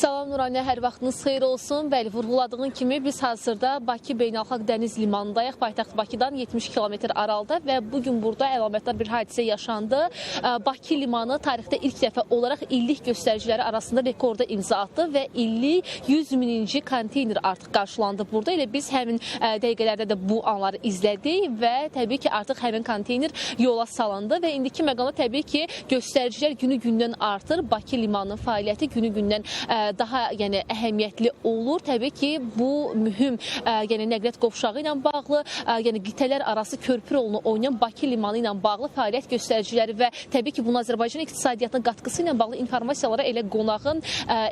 Salam Nuraniyə, hər vaxtınız xeyir olsun. Bəli, vurğuladığın kimi biz hazırda Bakı Beynəlxalq Dəniz Limanındayıq. Paytaxt Bakıdan 70 kilometr aralıda və bugün burada əlamətdar bir hadisə yaşandı. Bakı Limanı tarixdə ilk dəfə olaraq illik göstəriciləri arasında rekorda imza atdı və illik 100 mininci konteyner artıq qarşılandı burada. Elə biz həmin dəqiqələrdə də bu anları izlədik və təbii ki, artıq həmin konteyner yola salındı və indiki məqamda təbii ki, göstəricilər günü-gündən artır. Bakı Limanının fəaliyyəti günü-gündən daha əhəmiyyətli olur. Təbii ki, bu mühüm nəqliyyat qovşağı ilə bağlı, qitələr arası körpü rolunu oynayan Bakı Limanı ilə bağlı fəaliyyət göstəriciləri və təbii ki, bunun Azərbaycan iqtisadiyyatına qatqısı ilə bağlı informasiyalara elə qonağın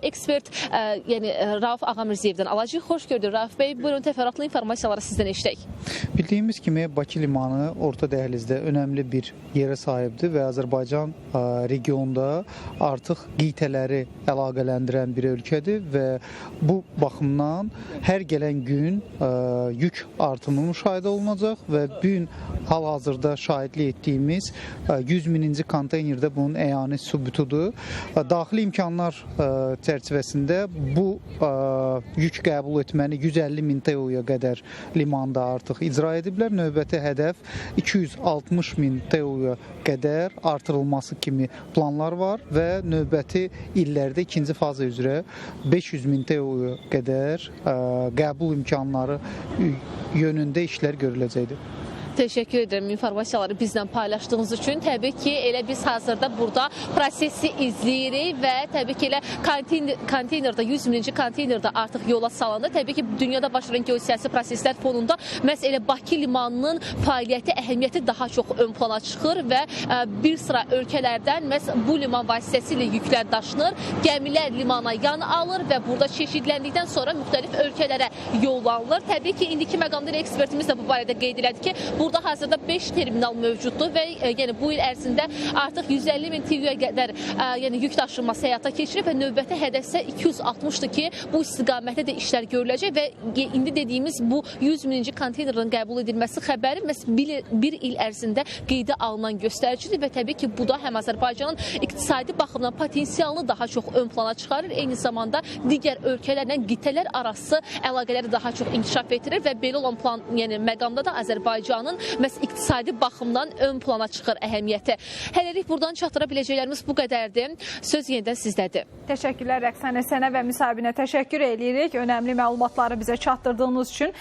ekspert Rauf Ağamirzəyevdən alacaq. Xoş gördük Rauf bəy. Buyurun, təfərrüatlı informasiyaları sizdən eşidək. Bildiyimiz kimi Bakı Limanı orta dəhlizdə önəmli bir yerə sahibdir və Azərbaycan regionda artıq qitələri əlaqələndirən bir ölkədir və bu baxımdan hər gələn gün yük artımı müşahidə olunacaq və bu gün hal-hazırda şahidlik etdiyimiz 100 mininci konteynerdə bunun əyani sübutudur. Daxili imkanlar çərçivəsində bu yük qəbul etməni 150 min TEU-ya qədər limanda artıq icra ediblər. Növbəti hədəf 260 min TEU-ya qədər artırılması kimi planlar var və növbəti illərdə ikinci faza üzrə 500 min TEU-ya qədər qəbul imkanları yönündə işlər görüləcəkdir. Teşekkür ederim informasiyaları bizlə paylaşdığınız üçün. Təbii ki, elə biz hazırda burada prosesi izləyirik və təbii ki, elə konteynerdə, 100 mininci konteynerdə artıq yola salındı. Təbii ki, dünyada baş verən geosiyasi proseslər fonunda məhz elə Bakı limanının fəaliyyəti, əhəmiyyəti daha çox ön plana çıxır və bir sıra ölkələrdən məhz bu liman vasitəsilə yüklər daşınır, gəmilər limana yan alır və burada çeşidləndikdən sonra müxtəlif ölkələrə yollanılır. Təbii ki, indiki məqamda ekspertimiz də bu barədə qeyd elədi ki, burada hazırda 5 terminal mövcuddur və bu il ərzində artıq 150 min TEU-yə qədər yük daşınması həyata keçirib və növbəti hədəfsə 260-dır ki, bu istiqamətdə də işlər görüləcək və indi dediyimiz bu 100 mininci konteynerin qəbul edilməsi xəbəri bir il ərzində qeydə alınan göstəricidir və təbii ki, bu da həm Azərbaycanın iqtisadi baxımdan potensialını daha çox ön plana çıxarır, eyni zamanda digər ölkələrlə qitələr arası əlaqələri daha çox inkişaf etdirir və belə olan məqamda da Azərbaycanın iqtisadi baxımdan ön plana çıxır əhəmiyyəti. Hələlik buradan çatdıra biləcəklərimiz bu qədərdir. Söz yenidən sizdədir. Təşəkkürlər Rəqsanə, sənə və müsahibinə təşəkkür edirik. Önəmli məlumatları bizə çatdırdığınız üçün.